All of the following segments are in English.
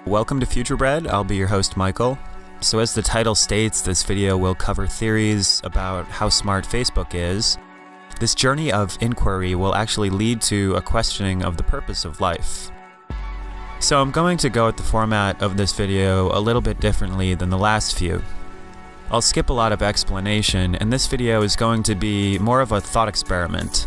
Welcome to Futurebred. I'll be your host, Michael. So as the title states, this video will cover theories about how smart Facebook is. This journey of inquiry will actually lead to a questioning of the purpose of life. So I'm going to go at the format of this video a little bit differently than the last few. I'll skip a lot of explanation, and this video is going to be more of a thought experiment.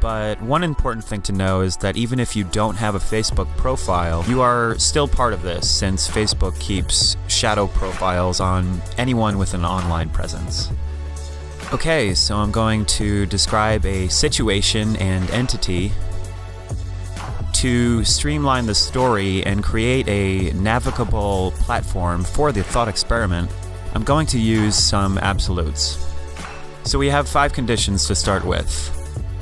But one important thing to know is that even if you don't have a Facebook profile, you are still part of this, since Facebook keeps shadow profiles on anyone with an online presence. Okay, so I'm going to describe a situation and entity. To streamline the story and create a navigable platform for the thought experiment, I'm going to use some absolutes. So we have 5 conditions to start with.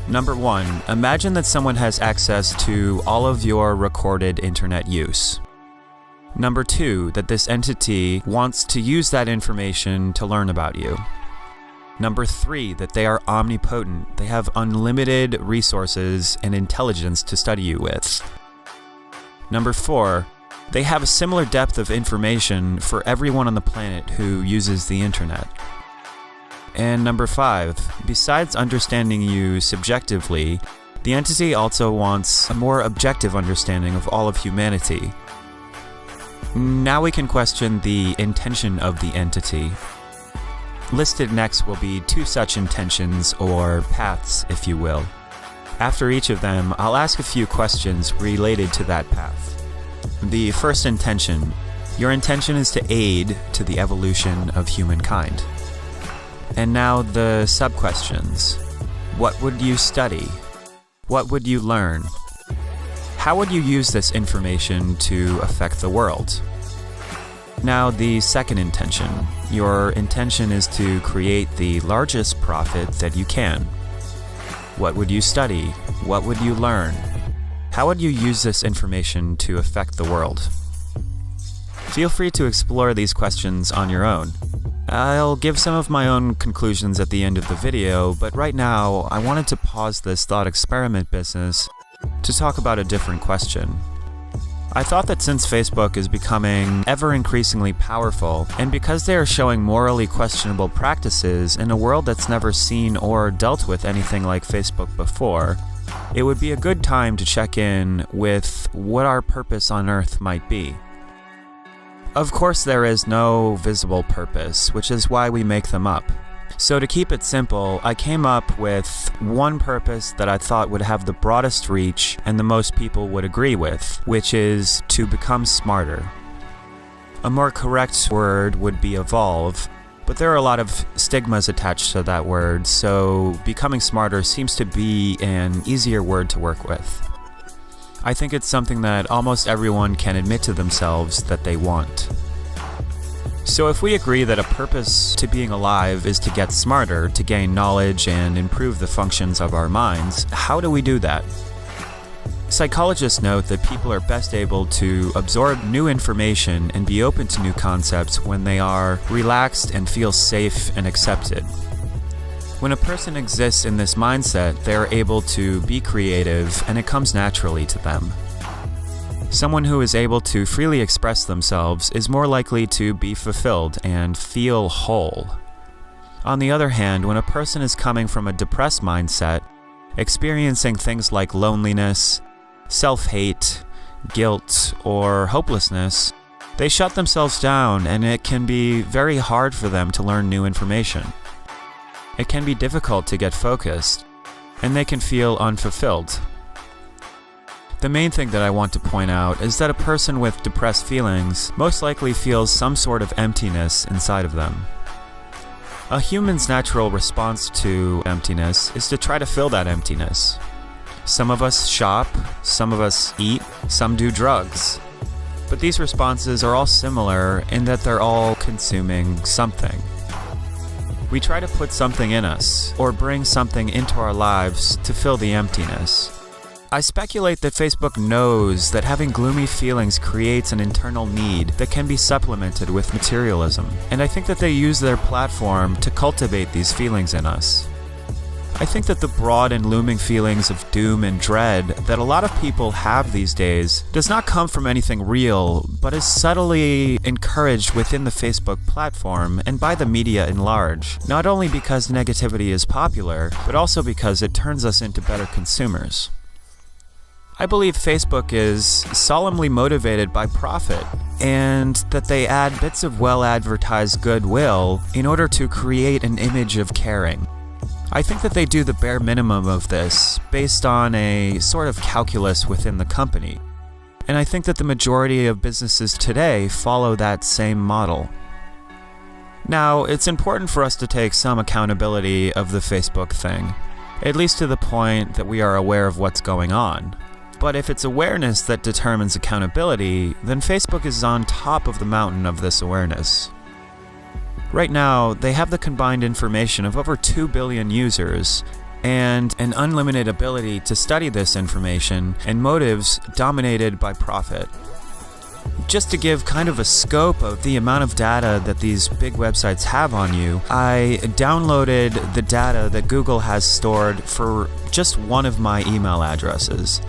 Number 1, imagine that someone has access to all of your recorded internet use. Number 2, that this entity wants to use that information to learn about you. Number 3, that they are omnipotent. They have unlimited resources and intelligence to study you with. Number 4, they have a similar depth of information for everyone on the planet who uses the internet. And number 5, besides understanding you subjectively, the entity also wants a more objective understanding of all of humanity. Now we can question the intention of the entity. Listed next will be 2 such intentions, or paths, if you will. After each of them, I'll ask a few questions related to that path. The first intention. Your intention is to aid to the evolution of humankind. And now the sub-questions. What would you study? What would you learn? How would you use this information to affect the world? Now the second intention. Your intention is to create the largest profit that you can. What would you study? What would you learn? How would you use this information to affect the world? Feel free to explore these questions on your own. I'll give some of my own conclusions at the end of the video, but right now I wanted to pause this thought experiment business to talk about a different question. I thought that since Facebook is becoming ever increasingly powerful, and because they are showing morally questionable practices in a world that's never seen or dealt with anything like Facebook before, it would be a good time to check in with what our purpose on Earth might be. Of course, there is no visible purpose, which is why we make them up. So to keep it simple, I came up with one purpose that I thought would have the broadest reach and the most people would agree with, which is to become smarter. A more correct word would be evolve, but there are a lot of stigmas attached to that word, so becoming smarter seems to be an easier word to work with. I think it's something that almost everyone can admit to themselves that they want. So if we agree that a purpose to being alive is to get smarter, to gain knowledge and improve the functions of our minds, how do we do that? Psychologists note that people are best able to absorb new information and be open to new concepts when they are relaxed and feel safe and accepted. When a person exists in this mindset, they are able to be creative, and it comes naturally to them. Someone who is able to freely express themselves is more likely to be fulfilled and feel whole. On the other hand, when a person is coming from a depressed mindset, experiencing things like loneliness, self-hate, guilt, or hopelessness, they shut themselves down, and it can be very hard for them to learn new information. It can be difficult to get focused, and they can feel unfulfilled. The main thing that I want to point out is that a person with depressed feelings most likely feels some sort of emptiness inside of them. A human's natural response to emptiness is to try to fill that emptiness. Some of us shop, some of us eat, some do drugs. But these responses are all similar in that they're all consuming something. We try to put something in us, or bring something into our lives to fill the emptiness. I speculate that Facebook knows that having gloomy feelings creates an internal need that can be supplemented with materialism, and I think that they use their platform to cultivate these feelings in us. I think that the broad and looming feelings of doom and dread that a lot of people have these days does not come from anything real, but is subtly encouraged within the Facebook platform and by the media in large, not only because negativity is popular, but also because it turns us into better consumers. I believe Facebook is solemnly motivated by profit, and that they add bits of well-advertised goodwill in order to create an image of caring. I think that they do the bare minimum of this based on a sort of calculus within the company. And I think that the majority of businesses today follow that same model. Now, it's important for us to take some accountability of the Facebook thing, at least to the point that we are aware of what's going on. But if it's awareness that determines accountability, then Facebook is on top of the mountain of this awareness. Right now, they have the combined information of over 2 billion users, and an unlimited ability to study this information and motives dominated by profit. Just to give kind of a scope of the amount of data that these big websites have on you, I downloaded the data that Google has stored for just one of my email addresses.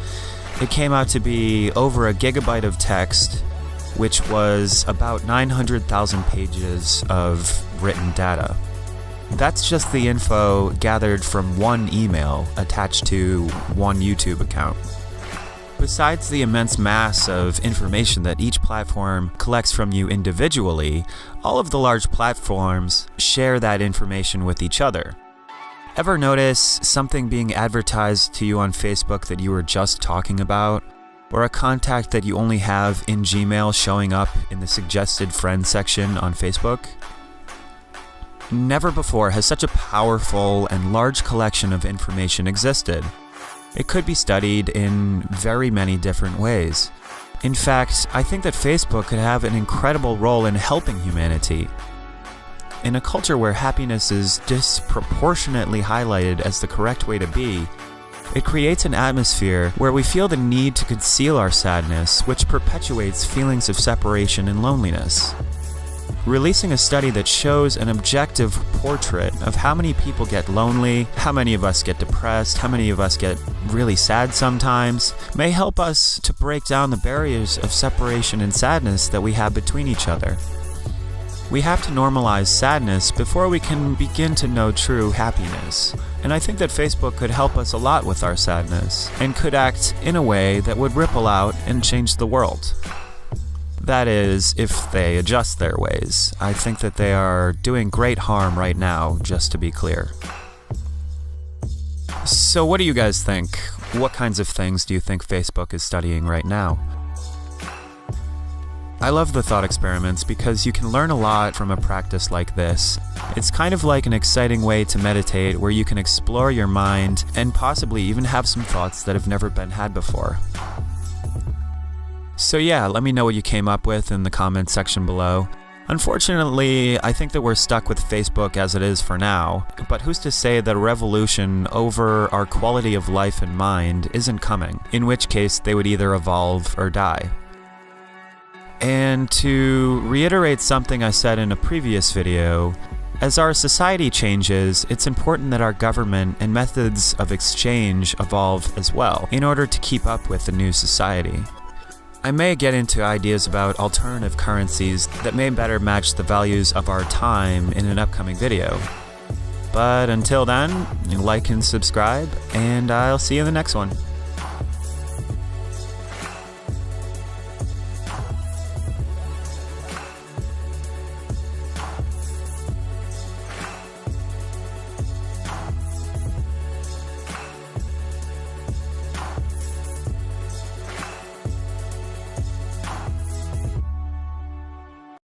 It came out to be over a gigabyte of text, which was about 900,000 pages of written data. That's just the info gathered from one email attached to one YouTube account. Besides the immense mass of information that each platform collects from you individually, all of the large platforms share that information with each other. Ever notice something being advertised to you on Facebook that you were just talking about? Or a contact that you only have in Gmail showing up in the suggested friends section on Facebook? Never before has such a powerful and large collection of information existed. It could be studied in very many different ways. In fact, I think that Facebook could have an incredible role in helping humanity. In a culture where happiness is disproportionately highlighted as the correct way to be, it creates an atmosphere where we feel the need to conceal our sadness, which perpetuates feelings of separation and loneliness. Releasing a study that shows an objective portrait of how many people get lonely, how many of us get depressed, how many of us get really sad sometimes, may help us to break down the barriers of separation and sadness that we have between each other. We have to normalize sadness before we can begin to know true happiness. And I think that Facebook could help us a lot with our sadness, and could act in a way that would ripple out and change the world. That is, if they adjust their ways. I think that they are doing great harm right now, just to be clear. So what do you guys think? What kinds of things do you think Facebook is studying right now? I love the thought experiments because you can learn a lot from a practice like this. It's kind of like an exciting way to meditate where you can explore your mind and possibly even have some thoughts that have never been had before. So yeah, let me know what you came up with in the comments section below. Unfortunately, I think that we're stuck with Facebook as it is for now, but who's to say that a revolution over our quality of life and mind isn't coming, in which case they would either evolve or die. And to reiterate something I said in a previous video, as our society changes, it's important that our government and methods of exchange evolve as well, in order to keep up with the new society. I may get into ideas about alternative currencies that may better match the values of our time in an upcoming video. But until then, like and subscribe, and I'll see you in the next one.